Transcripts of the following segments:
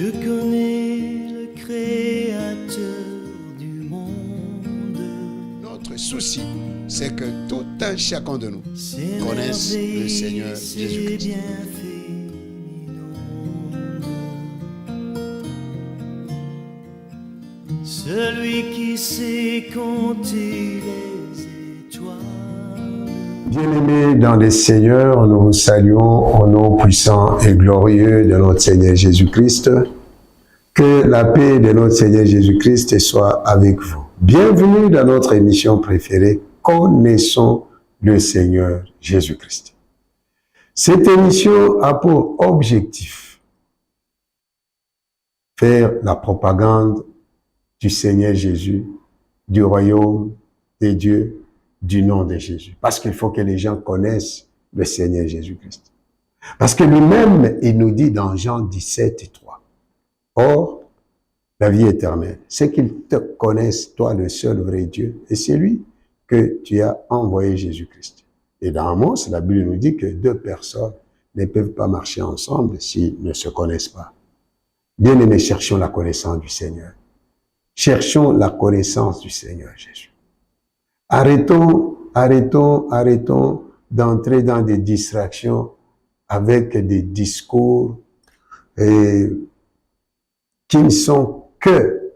Je connais le Créateur du monde. Notre souci, c'est que tout un chacun de nous Ses connaisse le merveilles, Seigneur ses Jésus-Christ. bienfaits m'inondent. Celui qui sait compter les étoiles. Bien-aimés dans le Seigneur, nous vous saluons au nom puissant et glorieux de notre Seigneur Jésus-Christ. Que la paix de notre Seigneur Jésus-Christ soit avec vous. Bienvenue dans notre émission préférée, Connaissons le Seigneur Jésus-Christ. Cette émission a pour objectif faire la propagande du Seigneur Jésus, du royaume des dieux, du nom de Jésus. Parce qu'il faut que les gens connaissent le Seigneur Jésus-Christ. Parce que lui-même, il nous dit dans Jean 17:3, or, la vie éternelle, c'est qu'ils te connaissent, toi, le seul vrai Dieu, et c'est lui que tu as envoyé Jésus-Christ. Et dans Amos, la Bible nous dit que deux personnes ne peuvent pas marcher ensemble s'ils ne se connaissent pas. Bien-aimés, cherchons la connaissance du Seigneur. Cherchons la connaissance du Seigneur Jésus. Arrêtons d'entrer dans des distractions avec des discours qui ne sont que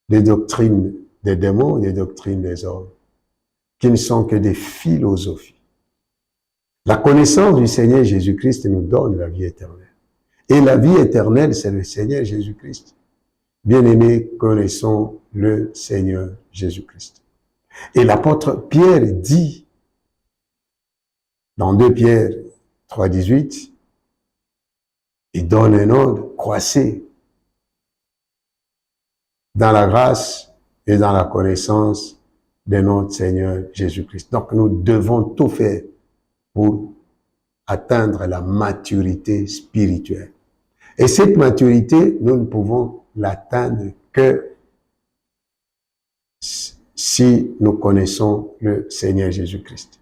des doctrines des démons, des doctrines des hommes, qui ne sont que des philosophies. La connaissance du Seigneur Jésus-Christ nous donne la vie éternelle. Et la vie éternelle, c'est le Seigneur Jésus-Christ. Bien-aimés, connaissons le Seigneur Jésus-Christ. Et l'apôtre Pierre dit, dans 2 Pierre 3,18, il donne un ordre, croissez dans la grâce et dans la connaissance de notre Seigneur Jésus-Christ. Donc nous devons tout faire pour atteindre la maturité spirituelle. Et cette maturité, nous ne pouvons l'atteindre que si nous connaissons le Seigneur Jésus-Christ.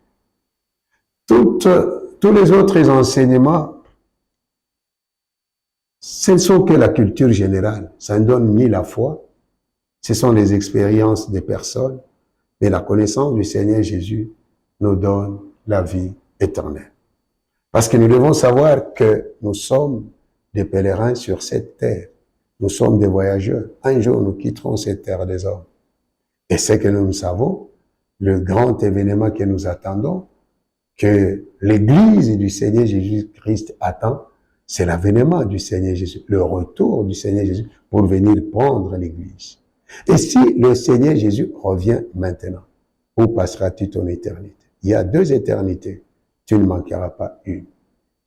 Tous les autres enseignements, ce ne sont que la culture générale. Ça ne donne ni la foi, ce sont les expériences des personnes, mais la connaissance du Seigneur Jésus nous donne la vie éternelle. Parce que nous devons savoir que nous sommes des pèlerins sur cette terre. Nous sommes des voyageurs. Un jour, nous quitterons cette terre des hommes. Et c'est que nous savons, le grand événement que nous attendons, que l'Église du Seigneur Jésus-Christ attend, c'est l'avènement du Seigneur Jésus, le retour du Seigneur Jésus pour venir prendre l'Église. Et si le Seigneur Jésus revient maintenant, où passeras-tu ton éternité? Il y a 2 éternités, tu ne manqueras pas une.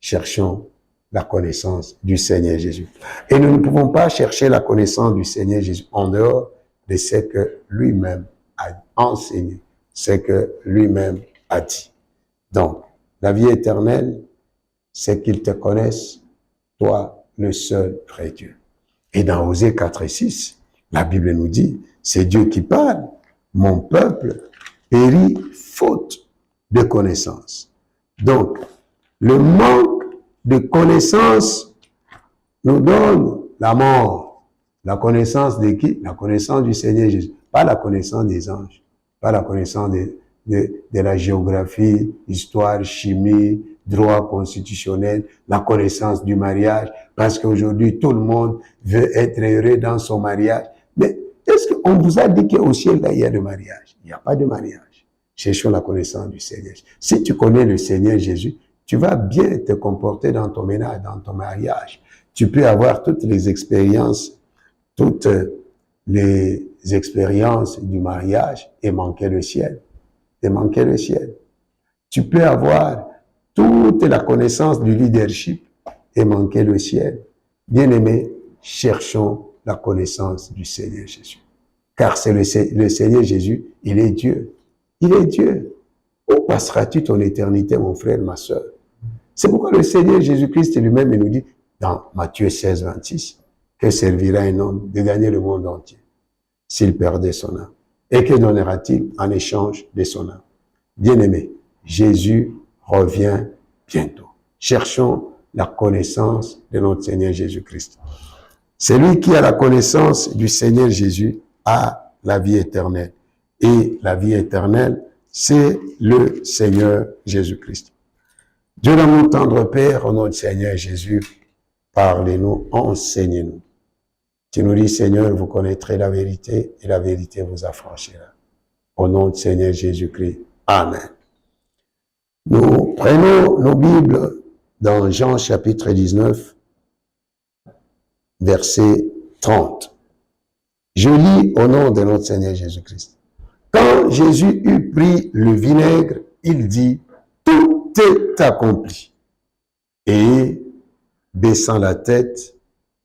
Cherchons la connaissance du Seigneur Jésus. Et nous ne pouvons pas chercher la connaissance du Seigneur Jésus en dehors de ce que lui-même a enseigné, ce que lui-même a dit. Donc, la vie éternelle, c'est qu'ils te connaissent, toi, le seul vrai Dieu. Et dans Osée 4:6, la Bible nous dit, c'est Dieu qui parle, mon peuple périt faute de connaissance. Donc, le manque de connaissance nous donne la mort. La connaissance de qui? La connaissance du Seigneur Jésus. Pas la connaissance des anges, pas la connaissance de la géographie, histoire, chimie, droit constitutionnel, la connaissance du mariage, parce qu'aujourd'hui, tout le monde veut être heureux dans son mariage. Mais est-ce qu'on vous a dit qu'au ciel, là, il y a le mariage? Il n'y a pas de mariage. Cherchons la connaissance du Seigneur. Si tu connais le Seigneur Jésus, tu vas bien te comporter dans ton ménage, dans ton mariage. Tu peux avoir toutes les expériences du mariage et manquer le ciel. Et manquer le ciel. Tu peux avoir toute la connaissance du leadership et manquer le ciel. Bien-aimés, cherchons la connaissance du Seigneur Jésus. Car c'est le Seigneur Jésus, il est Dieu. Il est Dieu. Où passeras-tu ton éternité, mon frère, ma sœur? C'est pourquoi le Seigneur Jésus-Christ lui-même nous dit, dans Matthieu 16:26, que servira un homme de gagner le monde entier s'il perdait son âme? Et que donnera-t-il en échange de son âme? Bien-aimé, Jésus revient bientôt. Cherchons la connaissance de notre Seigneur Jésus-Christ. Celui qui a la connaissance du Seigneur Jésus a la vie éternelle. Et la vie éternelle, c'est le Seigneur Jésus-Christ. Dieu d'amour tendre Père, au nom du Seigneur Jésus, parlez-nous, enseignez-nous. Tu nous dis, Seigneur, vous connaîtrez la vérité et la vérité vous affranchira. Au nom du Seigneur Jésus-Christ. Amen. Nous prenons nos Bibles dans Jean chapitre 19, verset 30. Je lis au nom de notre Seigneur Jésus-Christ. Quand Jésus eut pris le vinaigre, il dit, tout est accompli. Et, baissant la tête,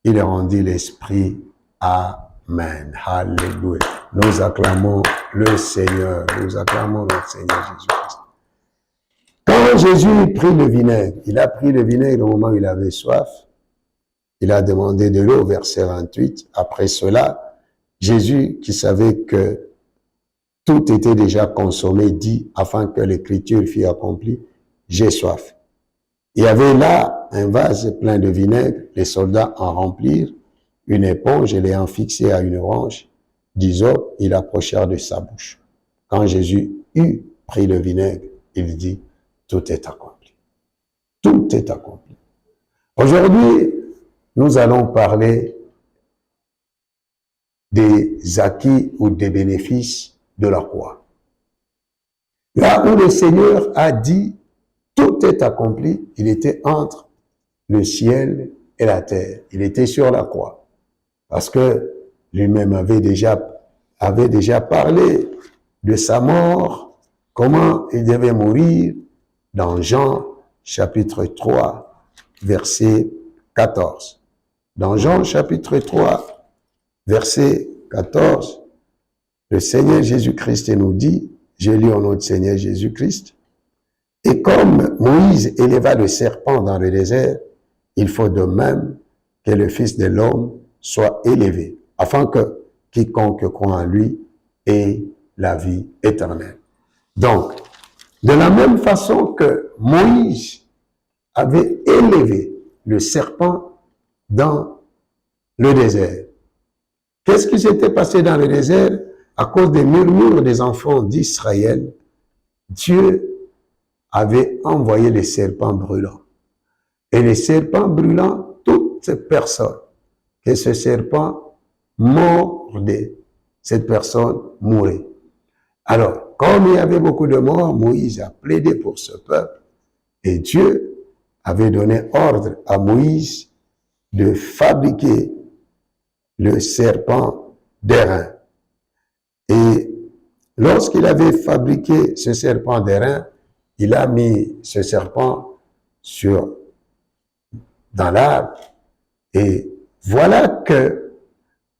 il rendit l'esprit. Amen. Alléluia. Nous acclamons le Seigneur. Nous acclamons notre Seigneur Jésus-Christ. Quand Jésus prit le vinaigre, il a pris le vinaigre au moment où il avait soif. Il a demandé de l'eau, verset 28. Après cela, Jésus, qui savait que tout était déjà consommé, dit, afin que l'écriture fût accomplie, j'ai soif. Il y avait là un vase plein de vinaigre. Les soldats en remplirent une éponge et l'ayant fixée à une branche d'hysope, ils approchèrent de sa bouche. Quand Jésus eut pris le vinaigre, il dit, tout est accompli. Tout est accompli. Aujourd'hui, nous allons parler des acquis ou des bénéfices de la croix. Là où le Seigneur a dit, tout est accompli, il était entre le ciel et la terre. Il était sur la croix. Parce que lui-même avait déjà parlé de sa mort, comment il devait mourir, dans Jean chapitre 3, verset 14. Dans Jean chapitre 3, verset 14, le Seigneur Jésus-Christ nous dit, je lis au nom du Seigneur Jésus-Christ, et comme Moïse éleva le serpent dans le désert, il faut de même que le Fils de l'homme soit élevé, afin que quiconque croit en lui ait la vie éternelle. Donc, de la même façon que Moïse avait élevé le serpent dans le désert, qu'est-ce qui s'était passé dans le désert? À cause des murmures des enfants d'Israël, Dieu avait envoyé les serpents brûlants. Et les serpents brûlants, toutes ces personnes, que ce serpent mordait, cette personne mourait. Alors, comme il y avait beaucoup de morts, Moïse a plaidé pour ce peuple. Et Dieu avait donné ordre à Moïse de fabriquer le serpent d'airain. Et lorsqu'il avait fabriqué ce serpent d'airain, il a mis ce serpent dans l'arbre. Et voilà que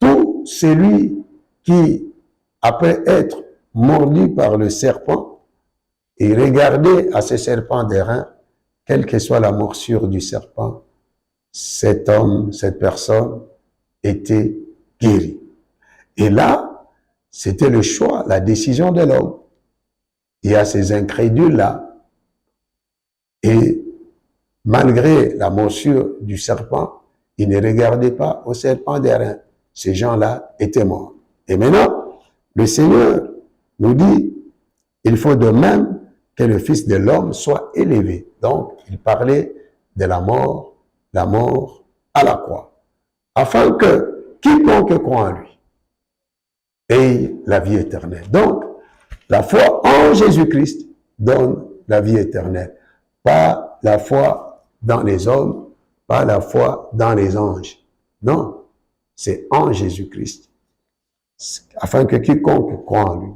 tout celui qui, après être mordu par le serpent, et regardait à ce serpent d'airain, quelle que soit la morsure du serpent, cet homme, cette personne était guéri. Et là, c'était le choix, la décision de l'homme. Il y a ces incrédules-là. Et malgré la morsure du serpent, ils ne regardaient pas au serpent d'airain. Ces gens-là étaient morts. Et maintenant, le Seigneur nous dit, il faut de même que le Fils de l'homme soit élevé. Donc, il parlait de la mort à la croix. Afin que quiconque croit en lui ait la vie éternelle. Donc, la foi en Jésus-Christ donne la vie éternelle. Pas la foi dans les hommes, pas la foi dans les anges. Non, c'est en Jésus-Christ. Afin que quiconque croit en lui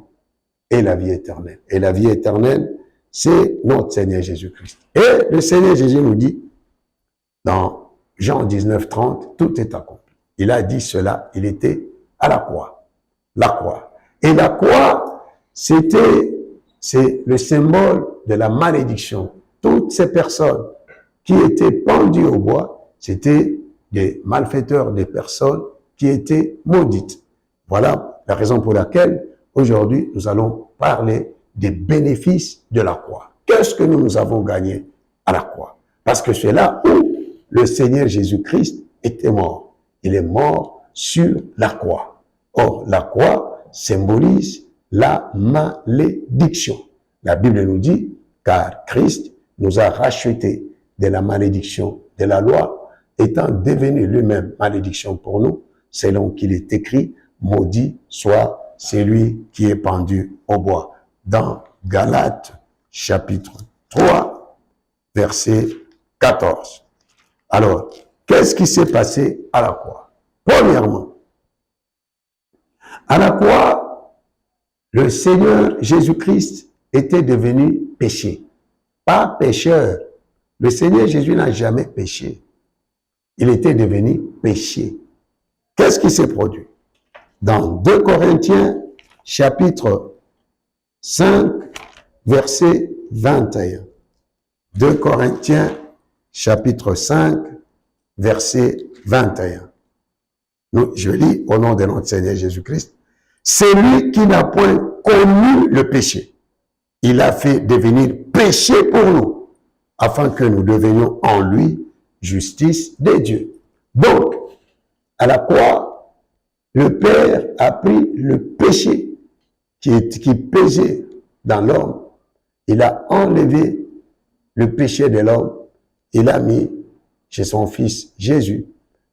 ait la vie éternelle. Et la vie éternelle, c'est notre Seigneur Jésus-Christ. Et le Seigneur Jésus nous dit, dans Jean 19, 30, tout est accompli. Il a dit cela, il était à la croix. La croix. Et la croix, c'est le symbole de la malédiction. Toutes ces personnes qui étaient pendues au bois, c'était des malfaiteurs, des personnes qui étaient maudites. Voilà la raison pour laquelle, aujourd'hui, nous allons parler des bénéfices de la croix. Qu'est-ce que nous avons gagné à la croix? Parce que c'est là où le Seigneur Jésus-Christ était mort. Il est mort sur la croix. Or, la croix symbolise la malédiction. La Bible nous dit, car Christ nous a rachetés de la malédiction de la loi, étant devenu lui-même malédiction pour nous, selon qu'il est écrit, maudit soit celui qui est pendu au bois. Dans Galates, chapitre 3, verset 14. Alors, qu'est-ce qui s'est passé à la croix? Premièrement, à la croix, le Seigneur Jésus-Christ était devenu péché. Pas pécheur. Le Seigneur Jésus n'a jamais péché. Il était devenu péché. Qu'est-ce qui s'est produit? Dans 2 Corinthiens, chapitre 5, verset 21. 2 Corinthiens, chapitre 5, verset 21. Je lis au nom de notre Seigneur Jésus-Christ. C'est lui qui n'a point connu le péché. Il a fait devenir péché pour nous, afin que nous devenions en lui justice de Dieu. Donc, à la croix, le Père a pris le péché qui pesait dans l'homme. Il a enlevé le péché de l'homme. Il l'a mis chez son Fils Jésus.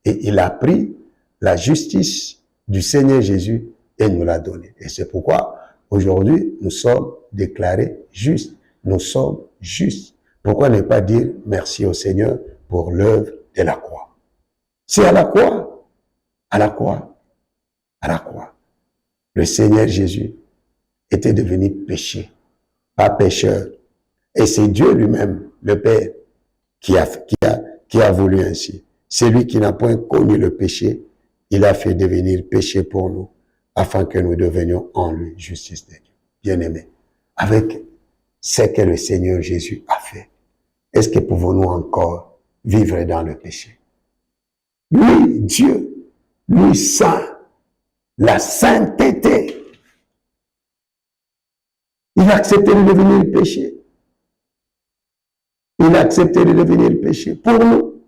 Et il a pris la justice du Seigneur Jésus et nous l'a donné. Et c'est pourquoi aujourd'hui, nous sommes déclarés justes. Nous sommes justes. Pourquoi ne pas dire merci au Seigneur pour l'œuvre de la croix? C'est à la croix, à la croix, à la croix. Le Seigneur Jésus était devenu péché, pas pécheur. Et c'est Dieu lui-même, le Père, qui a voulu ainsi. C'est lui qui n'a point connu le péché. Il a fait devenir péché pour nous, afin que nous devenions en lui justice de Dieu. Bien-aimés, avec ce que le Seigneur Jésus a fait, est-ce que pouvons-nous encore vivre dans le péché? Lui, Dieu, lui saint, la sainteté, il a accepté de devenir péché. Il a accepté de devenir péché pour nous.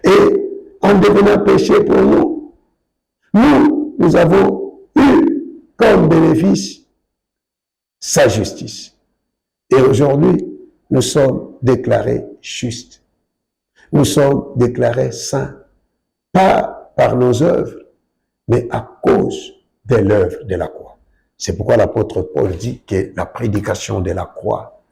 Et en devenant péché pour nous, nous avons eu comme bénéfice sa justice. Et aujourd'hui, nous sommes déclarés justes. Nous sommes déclarés saints, pas par nos œuvres, mais à cause de l'œuvre de la croix. C'est pourquoi l'apôtre Paul dit que la prédication de la croix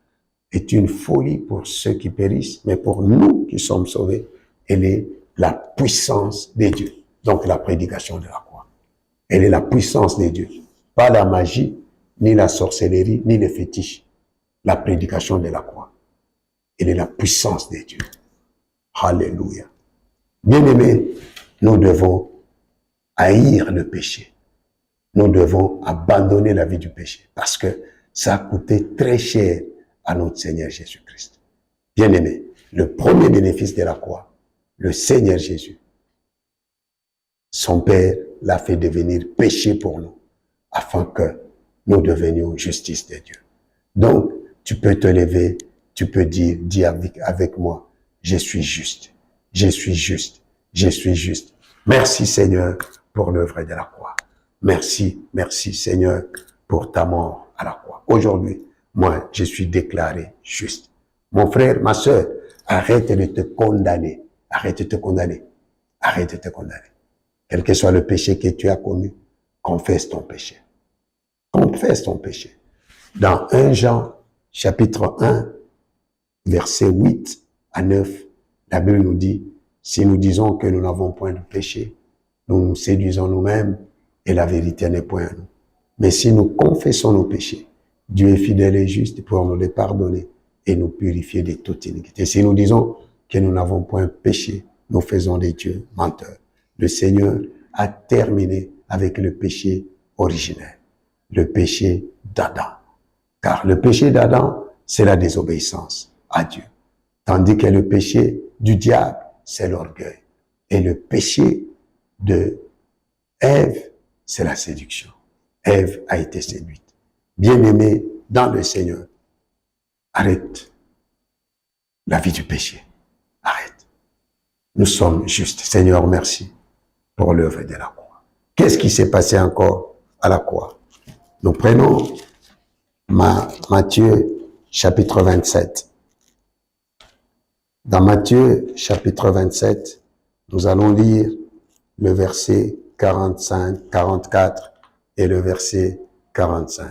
est une folie pour ceux qui périssent, mais pour nous qui sommes sauvés, elle est la puissance de Dieu. Donc la prédication de la croix, elle est la puissance de Dieu. Pas la magie, ni la sorcellerie, ni les fétiches. La prédication de la croix, elle est la puissance de Dieu. Alléluia. Bien-aimés, nous devons haïr le péché. Nous devons abandonner la vie du péché parce que ça a coûté très cher à notre Seigneur Jésus-Christ. Bien-aimés, le premier bénéfice de la croix, le Seigneur Jésus, son Père l'a fait devenir péché pour nous afin que nous devenions justice de Dieu. Donc, tu peux te lever, tu peux dire, dis avec moi, je suis juste, je suis juste, je suis juste. Merci Seigneur pour l'œuvre de la croix. Merci, merci Seigneur pour ta mort à la croix. Aujourd'hui, moi, je suis déclaré juste. Mon frère, ma sœur, arrête de te condamner. Arrête de te condamner. Arrête de te condamner. Quel que soit le péché que tu as commis, confesse ton péché. Confesse ton péché. Dans 1 Jean, chapitre 1, versets 8 à 9, la Bible nous dit, si nous disons que nous n'avons point de péché, nous nous séduisons nous-mêmes et la vérité n'est point en nous. Mais si nous confessons nos péchés, Dieu est fidèle et juste pour nous les pardonner et nous purifier de toute iniquité. Si nous disons que nous n'avons point péché, nous faisons des dieux menteurs. Le Seigneur a terminé avec le péché originel, le péché d'Adam. Car le péché d'Adam, c'est la désobéissance à Dieu. Tandis que le péché du diable, c'est l'orgueil. Et le péché de Ève, c'est la séduction. Ève a été séduite. Bien-aimé dans le Seigneur, arrête la vie du péché. arrête. Nous sommes justes. Seigneur, merci pour l'œuvre de la croix. Qu'est-ce qui s'est passé encore à la croix? Nous prenons Matthieu chapitre 27. Dans Matthieu chapitre 27, nous allons lire le verset 45, 44 et le verset 45.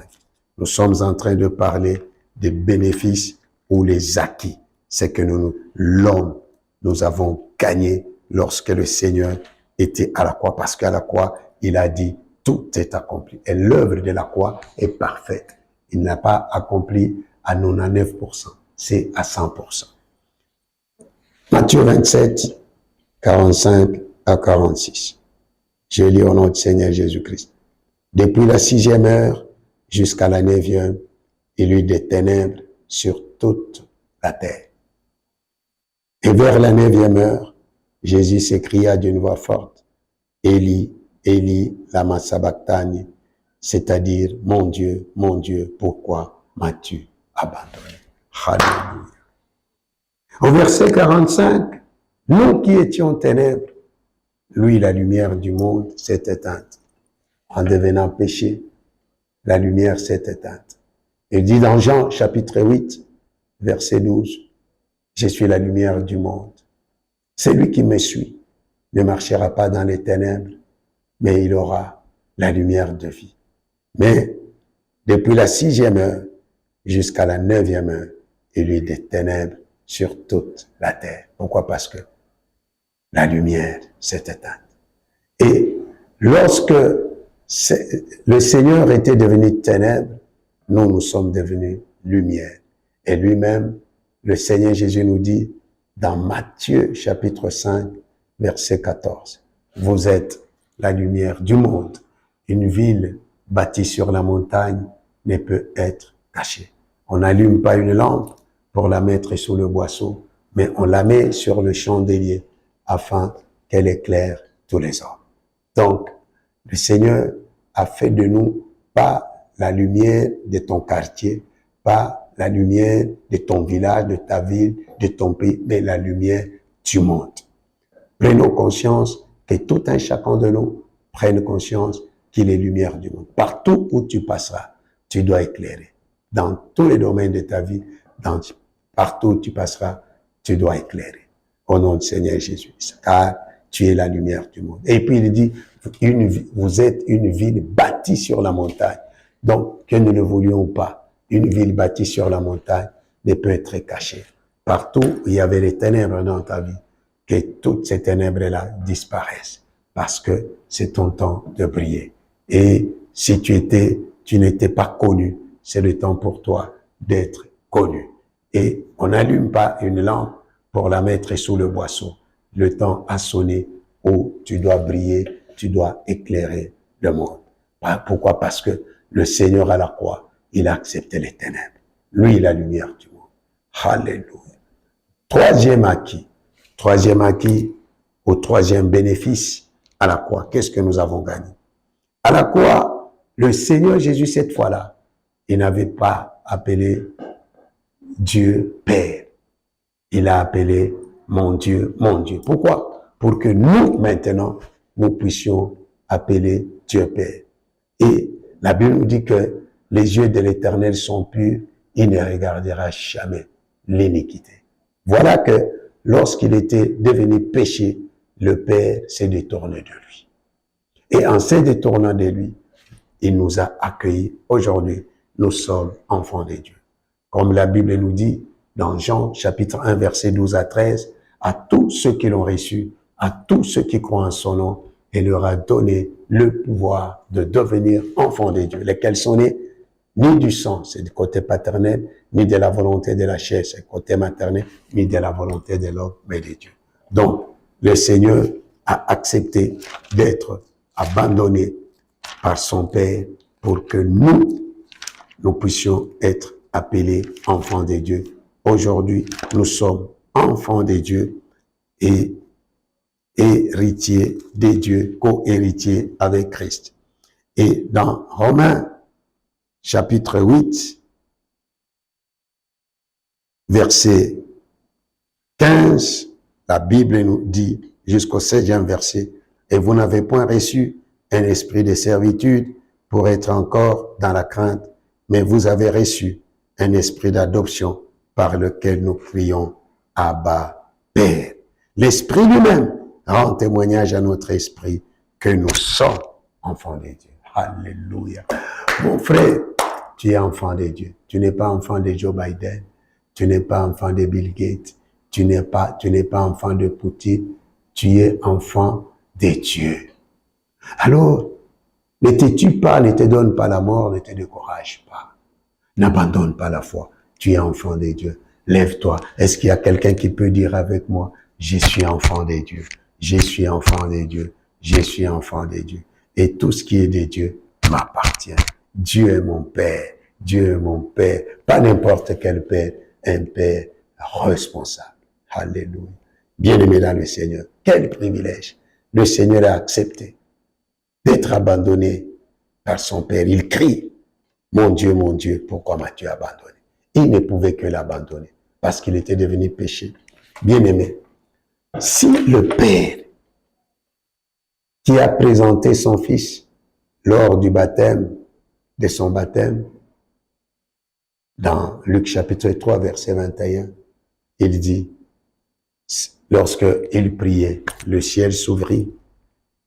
Nous sommes en train de parler des bénéfices ou les acquis. C'est que l'homme, nous avons gagné lorsque le Seigneur était à la croix. Parce qu'à la croix, il a dit, tout est accompli. Et l'œuvre de la croix est parfaite. Il n'a pas accompli à 99%. C'est à 100%. Matthieu 27, 45 à 46. Je lis au nom du Seigneur Jésus-Christ. Depuis la 6e heure jusqu'à la 9e, il y eut des ténèbres sur toute la terre. Et vers la 9e heure, Jésus s'écria d'une voix forte, Élie, Élie, lama sabachthani, c'est-à-dire, mon Dieu, pourquoi m'as-tu abandonné? Alléluia. Au verset 45, nous qui étions ténèbres, lui, la lumière du monde, s'est éteinte. En devenant péché, la lumière s'est éteinte. Il dit dans Jean, chapitre 8, verset 12, je suis la lumière du monde. Celui qui me suit ne marchera pas dans les ténèbres, mais il aura la lumière de vie. Mais depuis la 6e heure jusqu'à la 9e heure, il y eut des ténèbres sur toute la terre. Pourquoi? Parce que la lumière s'est éteinte. Et lorsque le Seigneur était devenu ténèbres, nous sommes devenus lumière. Et lui-même, le Seigneur Jésus nous dit, dans Matthieu chapitre 5, verset 14, vous êtes la lumière du monde. Une ville bâtie sur la montagne ne peut être cachée. On n'allume pas une lampe pour la mettre sous le boisseau, mais on la met sur le chandelier afin qu'elle éclaire tous les hommes. Donc, le Seigneur a fait de nous pas la lumière de ton quartier, pas la lumière de ton village, de ta ville, de ton pays, mais la lumière du monde. Prenons conscience que tout un chacun de nous prenne conscience qu'il est lumière du monde. Partout où tu passeras, tu dois éclairer. Dans tous les domaines de ta vie, partout où tu passeras, tu dois éclairer. Au nom du Seigneur Jésus, car tu es la lumière du monde. Et puis il dit, vous êtes une ville bâtie sur la montagne. Donc, que nous ne voulions pas, une ville bâtie sur la montagne ne peut être cachée. Partout où il y avait les ténèbres dans ta vie, que toutes ces ténèbres-là disparaissent. Parce que c'est ton temps de briller. Et si tu n'étais pas connu, c'est le temps pour toi d'être connu. Et on n'allume pas une lampe pour la mettre sous le boisseau. Le temps a sonné où tu dois briller, tu dois éclairer le monde. Pourquoi? Parce que le Seigneur à la croix, il a accepté les ténèbres. Lui, la lumière du monde. Alléluia. Troisième acquis au troisième bénéfice à la croix. Qu'est-ce que nous avons gagné? À la croix, le Seigneur Jésus, cette fois-là, il n'avait pas appelé Dieu Père. Il a appelé mon Dieu, mon Dieu. Pourquoi? Pour que nous, maintenant, nous puissions appeler Dieu Père. Et la Bible nous dit que les yeux de l'Éternel sont purs, il ne regardera jamais l'iniquité. Voilà que lorsqu'il était devenu péché, le Père s'est détourné de lui. Et en se détournant de lui, il nous a accueillis. Aujourd'hui, nous sommes enfants de Dieu. Comme la Bible nous dit dans Jean chapitre 1, verset 12 à 13, à tous ceux qui l'ont reçu, à tous ceux qui croient en son nom, il leur a donné le pouvoir de devenir enfants de Dieu, lesquels sont nés ni du sang, c'est du côté paternel, ni de la volonté de la chair, c'est du côté maternel, ni de la volonté de l'homme, mais de Dieu. Donc, le Seigneur a accepté d'être abandonné par son Père pour que nous puissions être appelés enfants de Dieu. Aujourd'hui, nous sommes enfants de Dieu et héritiers de Dieu, co-héritiers avec Christ. Et dans Romains, chapitre 8, verset 15 La Bible nous dit jusqu'au 16e verset, et vous n'avez point reçu un esprit de servitude pour être encore dans la crainte, mais vous avez reçu un esprit d'adoption par lequel nous crions Abba, Père. L'esprit lui-même rend témoignage à notre esprit que nous sommes enfants de Dieu. Alléluia. Mon frère, tu es enfant de Dieu. Tu n'es pas enfant de Joe Biden. Tu n'es pas enfant de Bill Gates. Tu n'es pas enfant de Poutine. Tu es enfant de Dieu. Alors, ne te tue pas, ne te donne pas la mort, ne te décourage pas. N'abandonne pas la foi. Tu es enfant de Dieu. Lève-toi. Est-ce qu'il y a quelqu'un qui peut dire avec moi, je suis enfant de Dieu. Je suis enfant de Dieu. Je suis enfant de Dieu. Et tout ce qui est de Dieu m'appartient. Dieu est mon Père. Dieu est mon Père. Pas n'importe quel Père. Un Père responsable. Alléluia. Bien-aimé dans le Seigneur. Quel privilège. Le Seigneur a accepté d'être abandonné par son Père. Il crie, mon Dieu, pourquoi m'as-tu abandonné? Il ne pouvait que l'abandonner parce qu'il était devenu péché. Bien-aimé, si le Père qui a présenté son Fils lors du baptême, de son baptême, dans Luc chapitre 3, verset 21, il dit, lorsque il priait, le ciel s'ouvrit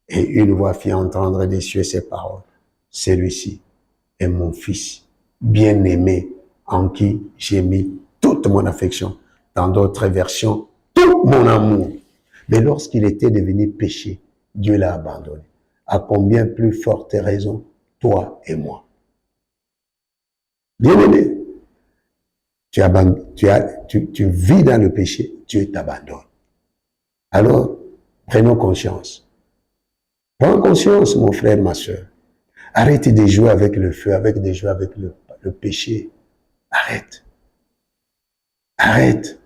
et une voix fit entendre des cieux ces paroles. Celui-ci est mon Fils bien-aimé en qui j'ai mis toute mon affection. Dans d'autres versions, tout mon amour. Mais lorsqu'il était devenu péché, Dieu l'a abandonné. À combien plus forte raison, toi et moi. Bien-aimé, tu vis dans le péché, Dieu t'abandonne. Alors, prenons conscience. Prends conscience, mon frère, ma soeur. Arrête de jouer avec le feu, de jouer avec le péché. Arrête. Arrête.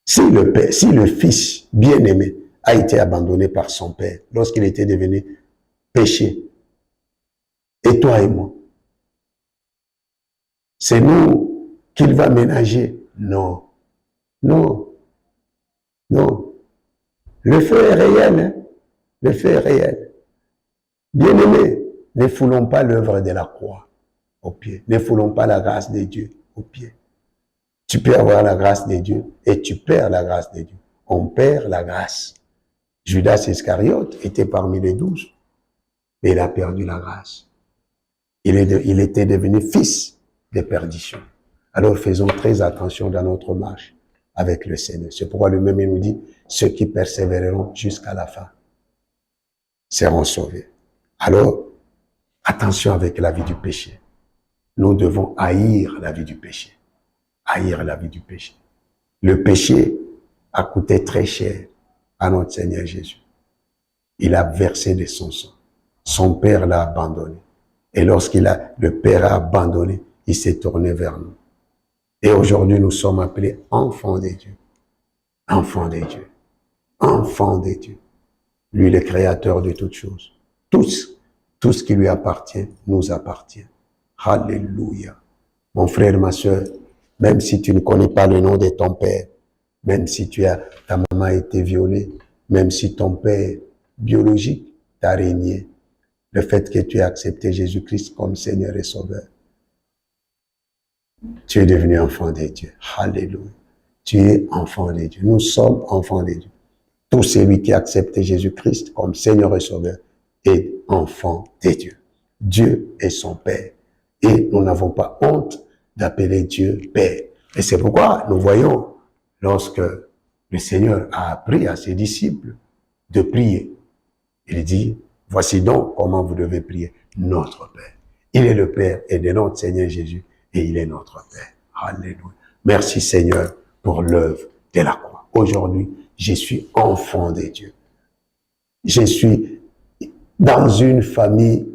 Si le Fils bien-aimé a été abandonné par son Père lorsqu'il était devenu péché, et toi et moi, c'est nous qu'il va ménager? Non. Non. Non. Le feu est réel, hein? Le feu est réel. Bien-aimés, ne foulons pas l'œuvre de la croix au pied. Ne foulons pas la grâce de Dieu au pied. Tu peux avoir la grâce de Dieu et tu perds la grâce de Dieu. On perd la grâce. Judas Iscariote était parmi les 12, mais il a perdu la grâce. Il était devenu fils de perdition. Alors faisons très attention dans notre marche avec le Seigneur. C'est pourquoi lui-même il nous dit, ceux qui persévéreront jusqu'à la fin seront sauvés. Alors, attention avec la vie du péché. Nous devons haïr la vie du péché. Haïr la vie du péché. Le péché a coûté très cher à notre Seigneur Jésus. Il a versé de son sang. Son Père l'a abandonné. Et le Père a abandonné, il s'est tourné vers nous. Et aujourd'hui, nous sommes appelés enfants de Dieu. Enfants de Dieu. Enfants de Dieu. Lui, le créateur de toutes choses. Tout ce qui lui appartient, nous appartient. Alléluia. Mon frère, ma soeur, même si tu ne connais pas le nom de ton père, même si ta maman a été violée, même si ton père biologique t'a régné, le fait que tu aies accepté Jésus-Christ comme Seigneur et Sauveur, tu es devenu enfant de Dieu. Alléluia. Tu es enfant de Dieu. Nous sommes enfants de Dieu. Tout celui qui a accepté Jésus-Christ comme Seigneur et Sauveur est enfant de Dieu. Dieu est son Père. Et nous n'avons pas honte d'appeler Dieu Père. Et c'est pourquoi nous voyons, lorsque le Seigneur a appris à ses disciples de prier, il dit, voici donc comment vous devez prier, notre Père. Il est le Père et de notre Seigneur Jésus, et il est notre Père. Alléluia. Merci Seigneur pour l'œuvre de la croix. Aujourd'hui, je suis enfant de Dieu. Je suis dans une famille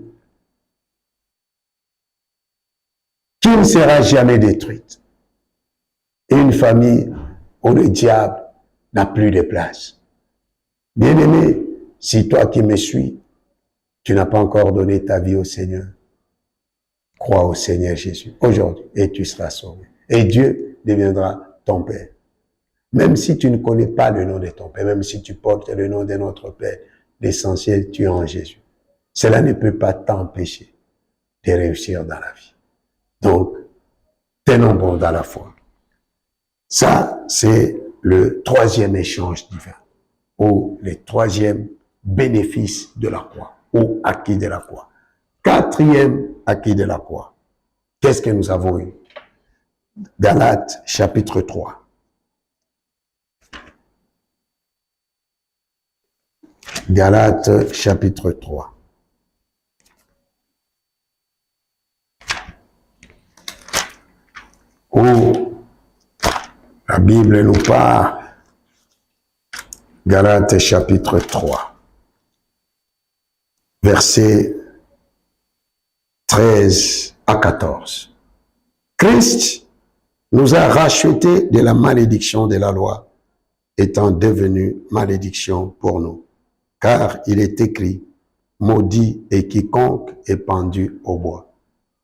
qui ne sera jamais détruite. Une famille où le diable n'a plus de place. Bien-aimé, si toi qui me suis, tu n'as pas encore donné ta vie au Seigneur, crois au Seigneur Jésus aujourd'hui et tu seras sauvé. Et Dieu deviendra ton Père. Même si tu ne connais pas le nom de ton Père, même si tu portes le nom de notre Père, l'essentiel, tu es en Jésus. Cela ne peut pas t'empêcher de réussir dans la vie. Donc, tenons bon dans la foi. Ça, c'est le troisième échange divin, ou le troisième bénéfice de la croix, ou acquis de la croix. Quatrième acquis de la croix. Qu'est-ce que nous avons eu? Galates, chapitre 3. Galates, chapitre 3. Où la Bible nous parle. Galates, chapitre 3. Versets 13 à 14. Christ nous a rachetés de la malédiction de la loi, étant devenu malédiction pour nous. Car il est écrit, maudit est quiconque est pendu au bois,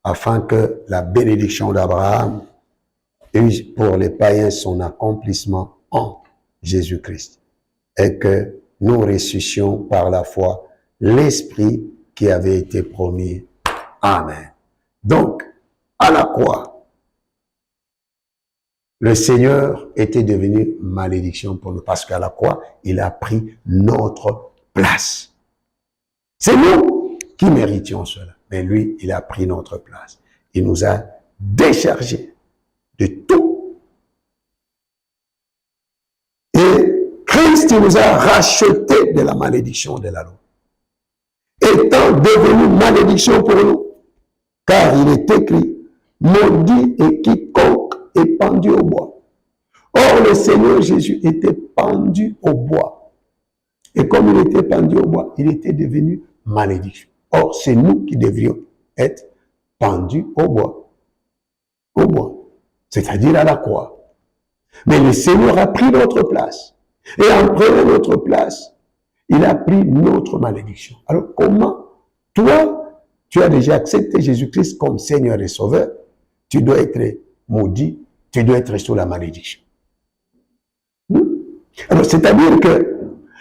afin que la bénédiction d'Abraham ait pour les païens son accomplissement en Jésus-Christ, et que nous ressuscitions par la foi l'Esprit qui avait été promis. Amen. Donc, à la croix, le Seigneur était devenu malédiction pour nous, parce qu'à la croix, il a pris notre place. C'est nous qui méritions cela, mais lui, il a pris notre place. Il nous a déchargés de tout. Et Christ nous a rachetés de la malédiction de la loi, étant devenu malédiction pour nous, car il est écrit, maudit est quiconque est pendu au bois. Or, le Seigneur Jésus était pendu au bois. Et comme il était pendu au bois, il était devenu malédiction. Or, c'est nous qui devrions être pendus au bois. Au bois. C'est-à-dire à la croix. Mais le Seigneur a pris notre place. Et en prenant notre place, il a pris notre malédiction. Alors, comment toi, tu as déjà accepté Jésus-Christ comme Seigneur et Sauveur, tu dois être maudit, tu dois être sous la malédiction. Alors, c'est-à-dire que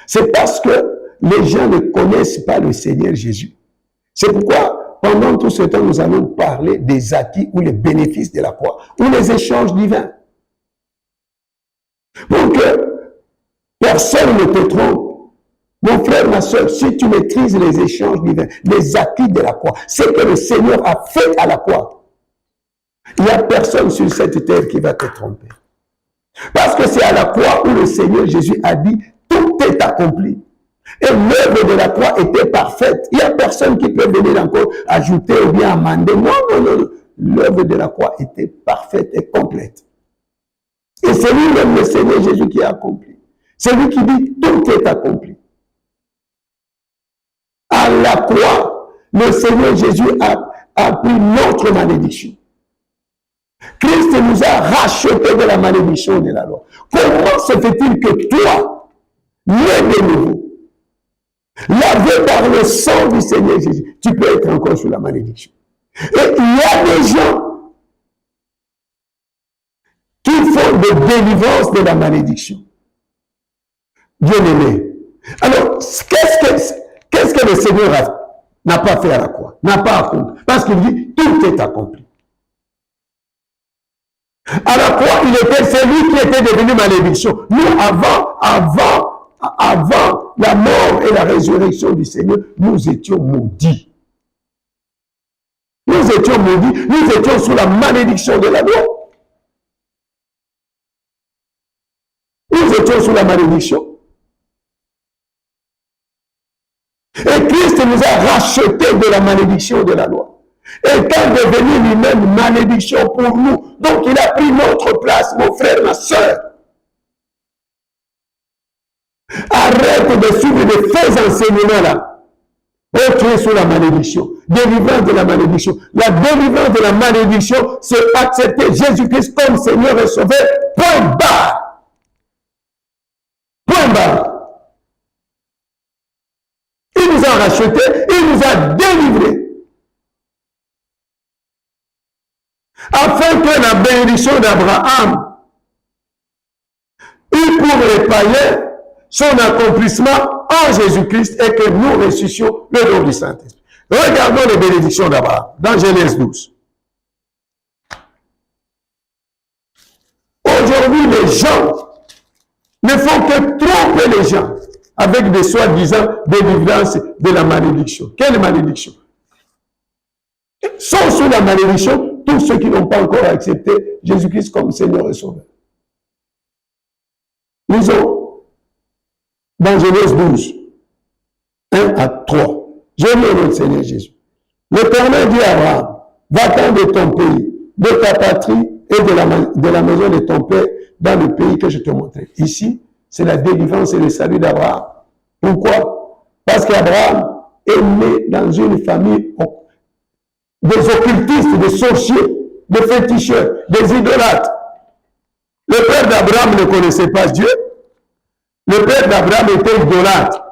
c'est parce que les gens ne connaissent pas le Seigneur Jésus. C'est pourquoi, pendant tout ce temps, nous allons parler des acquis ou les bénéfices de la croix, ou les échanges divins. Pour que personne ne te trompe. Mon frère, ma soeur, si tu maîtrises les échanges divins, les acquis de la croix, ce que le Seigneur a fait à la croix, il n'y a personne sur cette terre qui va te tromper. Parce que c'est à la croix où le Seigneur Jésus a dit, tout est accompli. Et l'œuvre de la croix était parfaite. Il n'y a personne qui peut venir encore ajouter ou bien amender. Non, non, non. L'œuvre de la croix était parfaite et complète. Et c'est lui-même le Seigneur Jésus qui a accompli. C'est lui qui dit, tout est accompli. À la croix, le Seigneur Jésus a pris notre malédiction. Christ nous a rachetés de la malédiction de la loi. Comment se fait-il que toi, né de nouveau, lavé par le sang du Seigneur Jésus, tu peux être encore sous la malédiction? Et il y a des gens qui font de délivrance de la malédiction. Bien-aimé. Alors, qu'est-ce que le Seigneur n'a pas fait à la croix? N'a pas accompli. Parce qu'il dit, tout est accompli. À la croix, il était celui qui était devenu malédiction. Nous, avant la mort et la résurrection du Seigneur, nous étions maudits. Nous étions maudits, nous étions sous la malédiction de la loi. Nous étions sous la malédiction. Et Christ nous a rachetés de la malédiction de la loi. Étant devenu lui-même malédiction pour nous. Donc il a pris notre place, mon frère, ma soeur. Arrête de suivre les faux enseignements là. Oh, tu es sous la malédiction. Délivrance de la malédiction. La délivrance de la malédiction, c'est accepter Jésus-Christ comme Seigneur et Sauveur. Point barre. Point barre. Il nous a rachetés, il nous a délivrés. Afin que la bénédiction d'Abraham, une pour les païens son accomplissement en Jésus-Christ et que nous ressuscions le don du Saint-Esprit. Regardons les bénédictions d'Abraham dans Genèse 12. Aujourd'hui, les gens ne font que tromper les gens avec des soi-disant délivrances de la malédiction. Quelle malédiction? Sont sous la malédiction tous ceux qui n'ont pas encore accepté Jésus-Christ comme Seigneur et Sauveur. Lisons dans Genèse 12, 1 à 3. Je lis notre Seigneur Jésus. L'Éternel dit à Abraham, va-t'en de ton pays, de ta patrie et de la maison de ton père dans le pays que je te montrais. Ici, c'est la délivrance et le salut d'Abraham. Pourquoi? Parce qu'Abraham est né dans une famille des occultistes, des sorciers, des féticheurs, des idolâtres. Le père d'Abraham ne connaissait pas Dieu. Le père d'Abraham était idolâtre.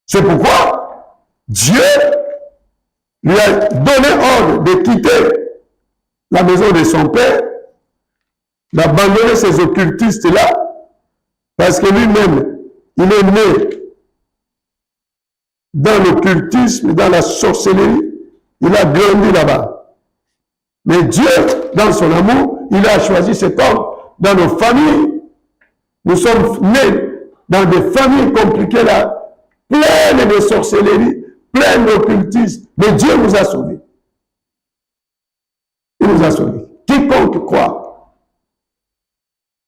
C'est pourquoi Dieu lui a donné ordre de quitter la maison de son père, d'abandonner ces occultistes-là, parce que lui-même, il est né dans l'occultisme, dans la sorcellerie, il a grandi là-bas. Mais Dieu, dans son amour, il a choisi cet homme dans nos familles. Nous sommes nés dans des familles compliquées là, pleines de sorcellerie, pleines d'occultisme. Mais Dieu nous a sauvés. Il nous a sauvés. Quiconque croit,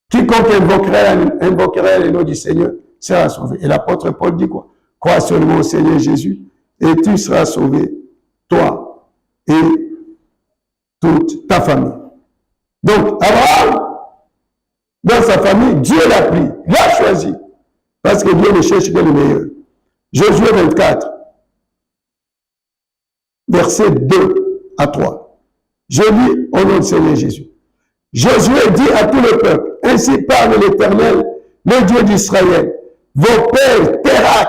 quiconque invoquera le nom du Seigneur sera sauvé. Et l'apôtre Paul dit quoi? Crois seulement au Seigneur Jésus et tu seras sauvé, toi et toute ta famille. Donc, Abraham, dans sa famille, Dieu l'a pris, l'a choisi, parce que Dieu ne cherche que le meilleur. Josué 24, versets 2 à 3. Je lis au nom du Seigneur Jésus. Josué dit à tout le peuple, ainsi parle l'Éternel, le Dieu d'Israël, vos pères, Térak,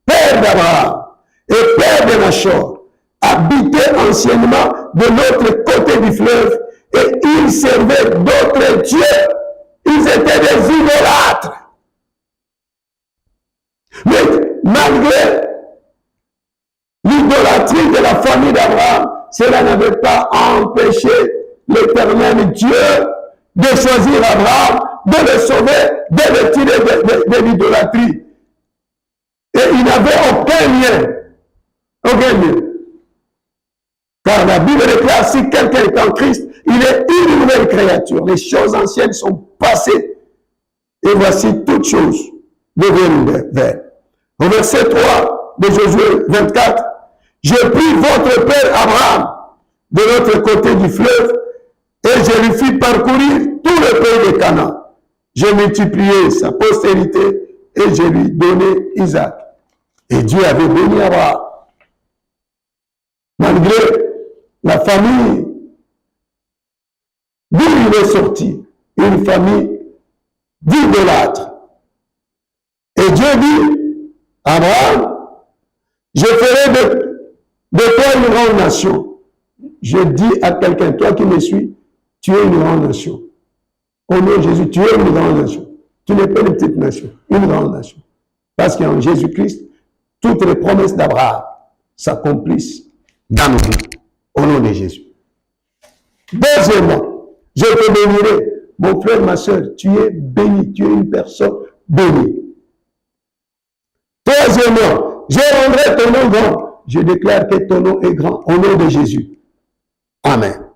père d'Abraham et père de Nachor, habitaient anciennement de l'autre côté du fleuve et ils servaient d'autres dieux. Ils étaient des idolâtres. Mais malgré l'idolâtrie de la famille d'Abraham, cela n'avait pas empêché l'Éternel Dieu de choisir Abraham, de le sauver, de le tirer de l'idolâtrie. Et il n'avait aucun lien. Aucun lien. Car la Bible déclare, si quelqu'un est en Christ, il est une nouvelle créature. Les choses anciennes sont passées. Et voici toutes choses deviennent nouvelles. Au verset 3 de Josué 24, je pris votre père Abraham de l'autre côté du fleuve et je lui fis parcourir tout le pays de Canaan. Je multipliai sa postérité et je lui donnai Isaac. Et Dieu avait béni Abraham. Malgré la famille d'où il est sorti, une famille d'idolâtres. Et Dieu dit, Abraham, je ferai de toi une grande nation. Je dis à quelqu'un, toi qui me suis, tu es une grande nation. Au nom de Jésus, tu es une grande nation. Tu n'es pas une petite nation, une grande nation. Parce qu'en Jésus-Christ, toutes les promesses d'Abraham s'accomplissent dans nos vies. Au nom de Jésus. Deuxièmement, je te bénirai. Mon frère, ma soeur, tu es béni. Tu es une personne bénie. Troisièmement, je rendrai ton nom grand. Je déclare que ton nom est grand. Au nom de Jésus. Amen.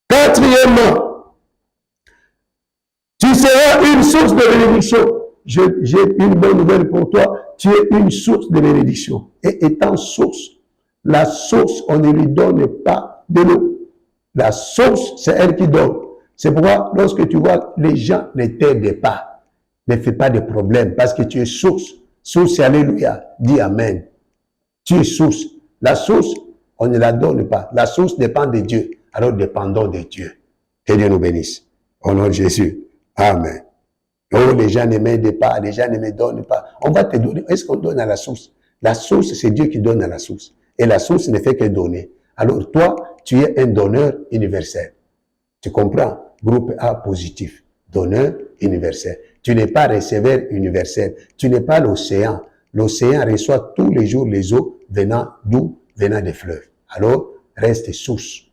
Quatrièmement, tu seras une source de bénédiction. J'ai une bonne nouvelle pour toi. Tu es une source de bénédiction. Et étant source, la source, on ne lui donne pas de l'eau. La source, c'est elle qui donne. C'est pourquoi, lorsque tu vois les gens ne t'aident pas, ne fais pas de problème, parce que tu es source. Source, alléluia. Dis amen. Tu es source. La source, on ne la donne pas. La source dépend de Dieu. Alors, dépendons de Dieu. Que Dieu nous bénisse. Au nom de Jésus. Amen. Oh, les gens ne m'aident pas, les gens ne me donnent pas. On va te donner. Est-ce qu'on donne à la source? La source, c'est Dieu qui donne à la source. Et la source ne fait que donner. Alors toi, tu es un donneur universel. Tu comprends? Groupe A positif, donneur universel. Tu n'es pas receveur universel. Tu n'es pas l'océan. L'océan reçoit tous les jours les eaux venant d'où? Venant des fleuves. Alors, reste source.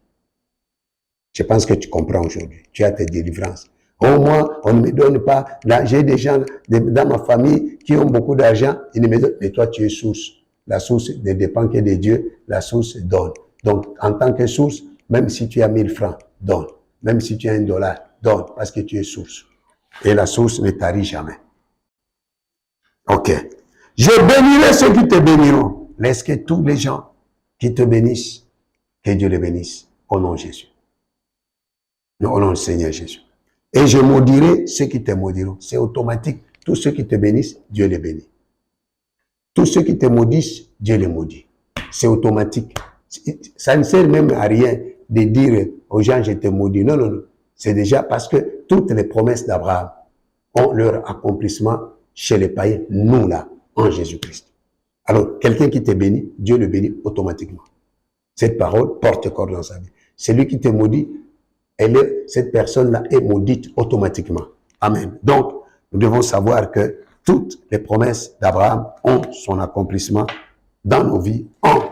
Je pense que tu comprends aujourd'hui. Tu as tes délivrances. Au moins, on ne me donne pas. J'ai des gens dans ma famille qui ont beaucoup d'argent. Ils ne me donnent. Mais toi, tu es source. La source ne dépend que de Dieu. La source donne. Donc, en tant que source, même si tu as 1000 francs, donne. Même si tu as $1, donne. Parce que tu es source. Et la source ne tarit jamais. Ok. Je bénirai ceux qui te béniront. Laisse que tous les gens qui te bénissent, que Dieu les bénisse. Au nom de Jésus. Au nom du Seigneur Jésus. Et je maudirai ceux qui te maudiront. C'est automatique. Tous ceux qui te bénissent, Dieu les bénit. Tous ceux qui te maudissent, Dieu les maudit. C'est automatique. Ça ne sert même à rien de dire aux gens, je te maudis. Non, non, non. C'est déjà parce que toutes les promesses d'Abraham ont leur accomplissement chez les païens, nous là, en Jésus-Christ. Alors, quelqu'un qui te bénit, Dieu le bénit automatiquement. Cette parole porte corps dans sa vie. Celui qui te maudit, cette personne-là est maudite automatiquement. Amen. Donc, nous devons savoir que toutes les promesses d'Abraham ont son accomplissement dans nos vies en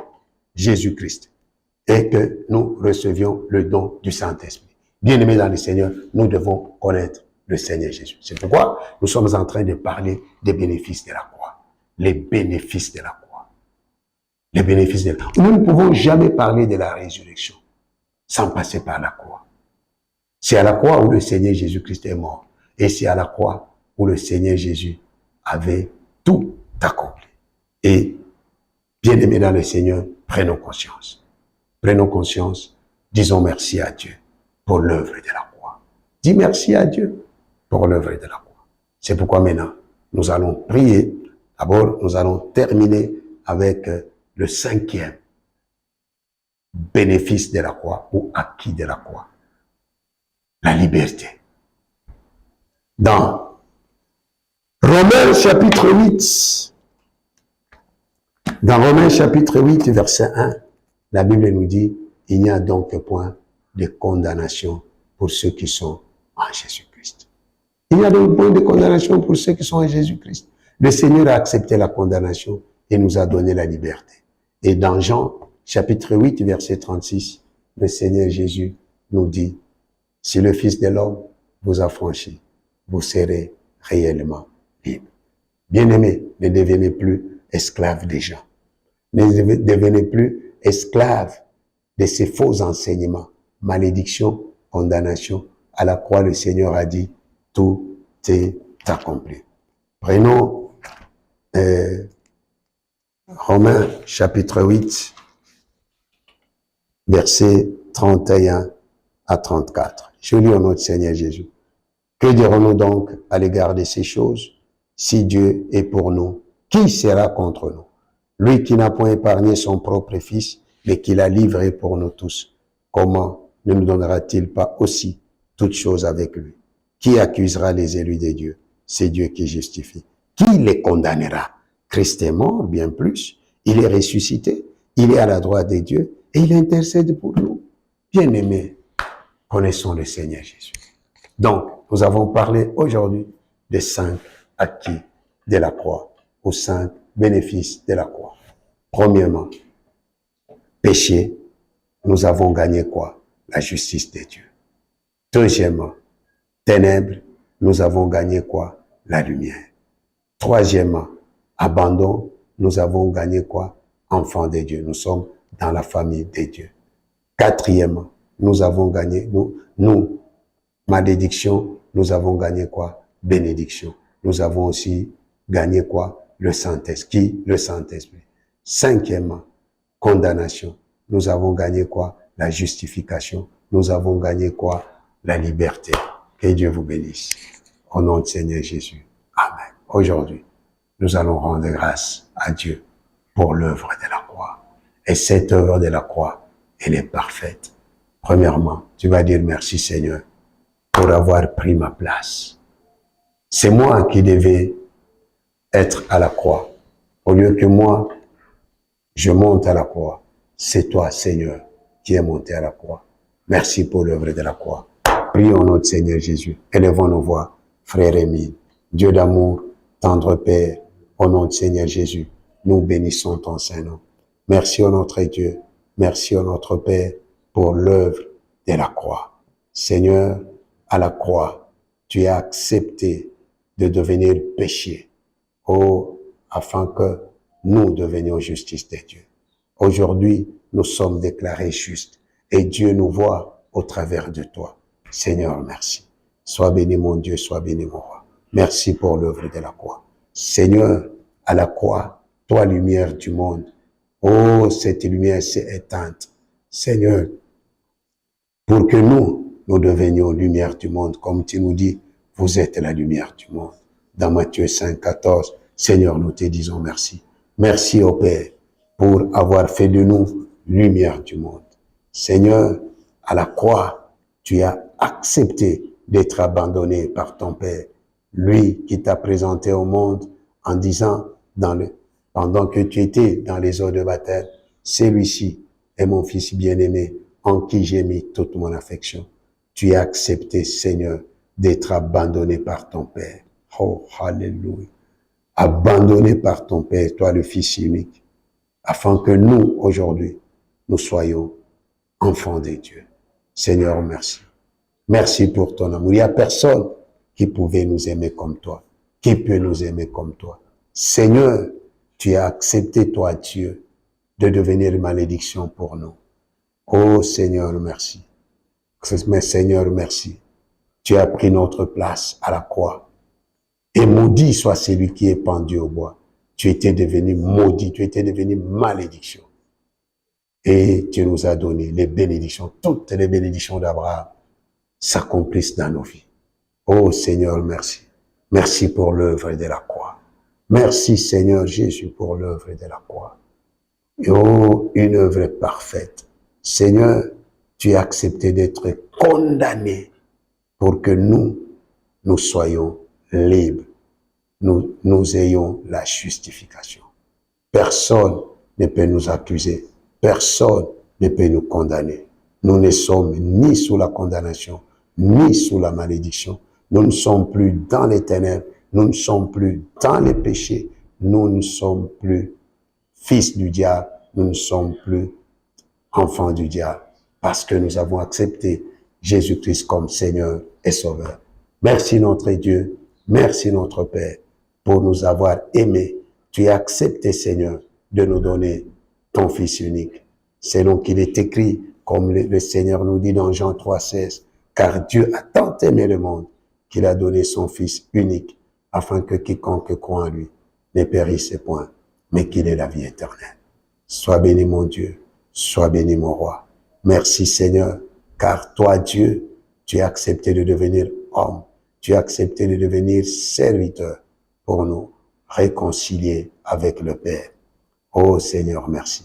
Jésus-Christ. Et que nous recevions le don du Saint-Esprit. Bien-aimés dans le Seigneur, nous devons connaître le Seigneur Jésus. C'est pourquoi nous sommes en train de parler des bénéfices de la croix. Les bénéfices de la croix. Les bénéfices de la croix. Nous ne pouvons jamais parler de la résurrection sans passer par la croix. C'est à la croix où le Seigneur Jésus-Christ est mort. Et c'est à la croix où le Seigneur Jésus avait tout accompli. Et, bien-aimés dans le Seigneur, prenons conscience. Prenons conscience, disons merci à Dieu pour l'œuvre de la croix. Dis merci à Dieu pour l'œuvre de la croix. C'est pourquoi maintenant, nous allons prier. D'abord, nous allons terminer avec le 5e bénéfice de la croix ou acquis de la croix. La liberté. Dans Romains chapitre 8, dans Romains chapitre 8, verset 1, la Bible nous dit, il n'y a donc point de condamnation pour ceux qui sont en Jésus-Christ. Il n'y a donc point de condamnation pour ceux qui sont en Jésus-Christ. Le Seigneur a accepté la condamnation et nous a donné la liberté. Et dans Jean chapitre 8, verset 36, le Seigneur Jésus nous dit, si le Fils de l'homme vous a franchi, vous serez réellement libre. Bien-aimés, ne devenez plus esclaves des gens. Ne devenez plus esclaves de ces faux enseignements. Malédiction, condamnation. À la croix, le Seigneur a dit, tout est accompli. Prenons Romains chapitre 8, versets 31 à 34. Je lis au nom du Seigneur Jésus. Que dirons-nous donc à l'égard de ces choses? Si Dieu est pour nous, qui sera contre nous? Lui qui n'a point épargné son propre Fils, mais qui l'a livré pour nous tous. Comment ne nous donnera-t-il pas aussi toutes choses avec lui? Qui accusera les élus de Dieu? C'est Dieu qui justifie. Qui les condamnera? Christ est mort, bien plus. Il est ressuscité. Il est à la droite de Dieu et il intercède pour nous. Bien-aimés, connaissons le Seigneur Jésus. Donc, nous avons parlé aujourd'hui des 5 acquis de la croix, aux 5 bénéfices de la croix. Premièrement, péché, nous avons gagné quoi? La justice de Dieu. Deuxièmement, ténèbres, nous avons gagné quoi? La lumière. Troisièmement, abandon, nous avons gagné quoi? Enfants de Dieu. Nous sommes dans la famille de Dieu. Quatrièmement, nous avons gagné, nous, malédiction, nous avons gagné quoi? Bénédiction. Nous avons aussi gagné quoi? Le Saint-Esprit. Le Saint-Esprit. Cinquièmement, condamnation. Nous avons gagné quoi? La justification. Nous avons gagné quoi? La liberté. Que Dieu vous bénisse. Au nom du Seigneur Jésus. Amen. Aujourd'hui, nous allons rendre grâce à Dieu pour l'œuvre de la croix. Et cette œuvre de la croix, elle est parfaite. Premièrement, tu vas dire merci Seigneur pour avoir pris ma place. C'est moi qui devais être à la croix. Au lieu que moi, je monte à la croix. C'est toi, Seigneur, qui es monté à la croix. Merci pour l'œuvre de la croix. Prions notre Seigneur Jésus. Élevons nos voix, frères et amis. Dieu d'amour, tendre Père, au nom de Seigneur Jésus, nous bénissons ton Saint-Nom. Merci, ô notre Dieu, merci, ô notre Père, pour l'œuvre de la croix. Seigneur, à la croix, tu as accepté de devenir péché, afin que nous devenions justice de Dieu. Aujourd'hui, nous sommes déclarés justes et Dieu nous voit au travers de toi. Seigneur, merci. Sois béni mon Dieu, sois béni mon roi. Merci pour l'œuvre de la croix. Seigneur, à la croix, toi lumière du monde, oh, cette lumière s'est éteinte. Seigneur, pour que nous devenions lumière du monde, comme tu nous dis, vous êtes la lumière du monde. Dans Matthieu 5, 14, Seigneur, nous te disons merci. Merci au Père pour avoir fait de nous lumière du monde. Seigneur, à la croix, tu as accepté d'être abandonné par ton Père, lui qui t'a présenté au monde en disant, pendant que tu étais dans les eaux de baptême, celui-ci est mon fils bien-aimé, en qui j'ai mis toute mon affection. Tu as accepté, Seigneur, d'être abandonné par ton Père. Oh, alléluia. Abandonné par ton Père, toi le Fils unique, afin que nous, aujourd'hui, nous soyons enfants de Dieu. Seigneur, merci. Merci pour ton amour. Il n'y a personne qui pouvait nous aimer comme toi, qui peut nous aimer comme toi. Seigneur, tu as accepté, toi, Dieu, de devenir une malédiction pour nous. Oh Seigneur, merci. Mais Seigneur, merci. Tu as pris notre place à la croix. Et maudit soit celui qui est pendu au bois. Tu étais devenu maudit, tu étais devenu malédiction. Et tu nous as donné les bénédictions, toutes les bénédictions d'Abraham s'accomplissent dans nos vies. Oh Seigneur, merci. Merci pour l'œuvre de la croix. Merci Seigneur Jésus pour l'œuvre de la croix. Oh, une œuvre parfaite. Seigneur, tu as accepté d'être condamné pour que nous soyons libres. Nous ayons la justification. Personne ne peut nous accuser. Personne ne peut nous condamner. Nous ne sommes ni sous la condamnation, ni sous la malédiction. Nous ne sommes plus dans les ténèbres. Nous ne sommes plus dans les péchés. Nous ne sommes plus fils du diable. Nous ne sommes plus enfants du diable. Parce que nous avons accepté Jésus-Christ comme Seigneur et Sauveur. Merci notre Dieu. Merci notre Père pour nous avoir aimés. Tu as accepté, Seigneur, de nous donner ton Fils unique. Selon qu'il est écrit, comme le Seigneur nous dit dans Jean 3,16, car Dieu a tant aimé le monde qu'il a donné son Fils unique, afin que quiconque croit en lui ne périsse point, mais qu'il ait la vie éternelle. Sois béni mon Dieu, sois béni mon roi. Merci Seigneur, car toi Dieu, tu as accepté de devenir homme, tu as accepté de devenir serviteur pour nous réconcilier avec le Père. Oh Seigneur, merci.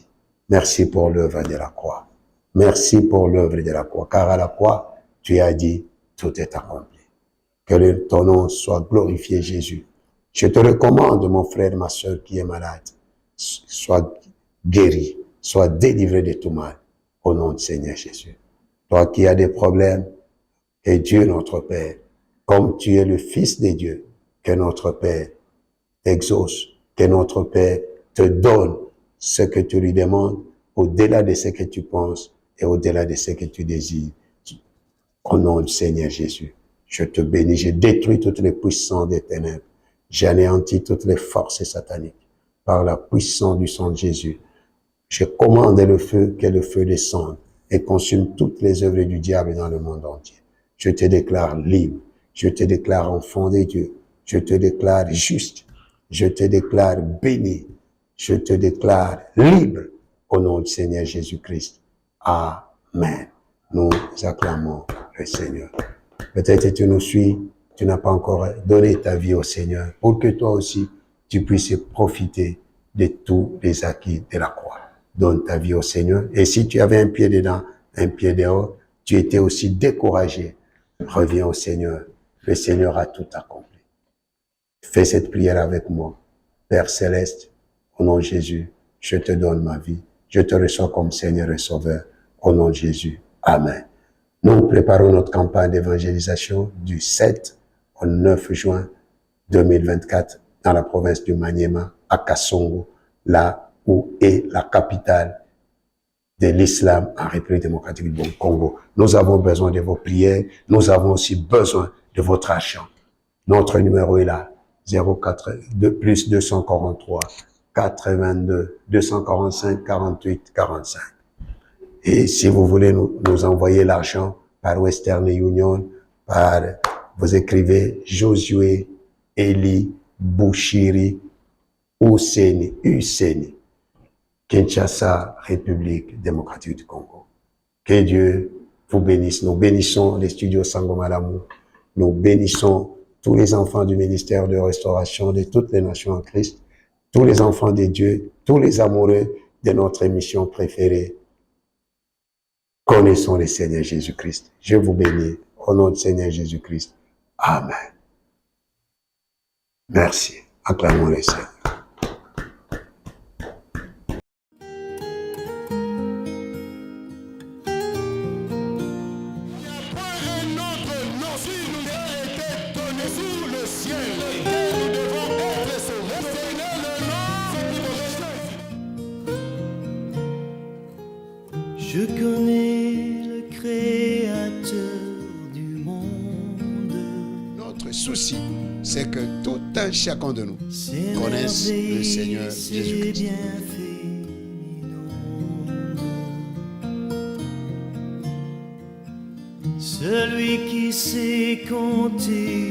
Merci pour l'œuvre de la croix. Merci pour l'œuvre de la croix, car à la croix, tu as dit, tout est accompli. Que ton nom soit glorifié, Jésus. Je te recommande, mon frère, ma soeur qui est malade, sois guéri, sois délivré de tout mal, au nom de Seigneur Jésus. Toi qui as des problèmes, que Dieu notre Père, comme tu es le Fils de Dieu, que notre Père t'exauce, que notre Père te donne ce que tu lui demandes, au-delà de ce que tu penses et au-delà de ce que tu désires. Au nom du Seigneur Jésus, je te bénis, je détruis toutes les puissances des ténèbres, j'anéantis toutes les forces sataniques par la puissance du sang de Jésus. Je commande le feu, que le feu descende et consume toutes les œuvres du diable dans le monde entier. Je te déclare libre, je te déclare enfant de Dieu, je te déclare juste, je te déclare béni, je te déclare libre au nom du Seigneur Jésus-Christ. Amen. Nous acclamons le Seigneur. Peut-être que tu nous suis, tu n'as pas encore donné ta vie au Seigneur pour que toi aussi, tu puisses profiter de tous les acquis de la croix. Donne ta vie au Seigneur. Et si tu avais un pied dedans, un pied dehors, tu étais aussi découragé, reviens au Seigneur. Le Seigneur a tout accompli. Fais cette prière avec moi. Père Céleste, au nom de Jésus, je te donne ma vie. Je te reçois comme Seigneur et Sauveur. Au nom de Jésus. Amen. Nous préparons notre campagne d'évangélisation du 7 au 9 juin 2024 dans la province du Maniema, à Kasongo, là où est la capitale de l'islam en République démocratique du Congo. Nous avons besoin de vos prières. Nous avons aussi besoin de votre argent. Notre numéro est là, 04 243 82 245 48 45. Et si vous voulez nous envoyer l'argent par Western Union, vous écrivez Josué Eli Bouchiri Useni, Kinshasa, République démocratique du Congo. Que Dieu vous bénisse. Nous bénissons les studios Sangomalamu. Nous bénissons tous les enfants du ministère de restauration de toutes les nations en Christ, tous les enfants de Dieu, tous les amoureux de notre émission préférée. Connaissons le Seigneur Jésus-Christ. Je vous bénis au nom du Seigneur Jésus-Christ. Amen. Merci. Acclamons le Seigneur. Je connais le Créateur du monde. Notre souci, c'est que tout un chacun de nous Ses connaisse le merveilles, Seigneur ses Jésus-Christ. bienfaits inondes. Celui qui sait compter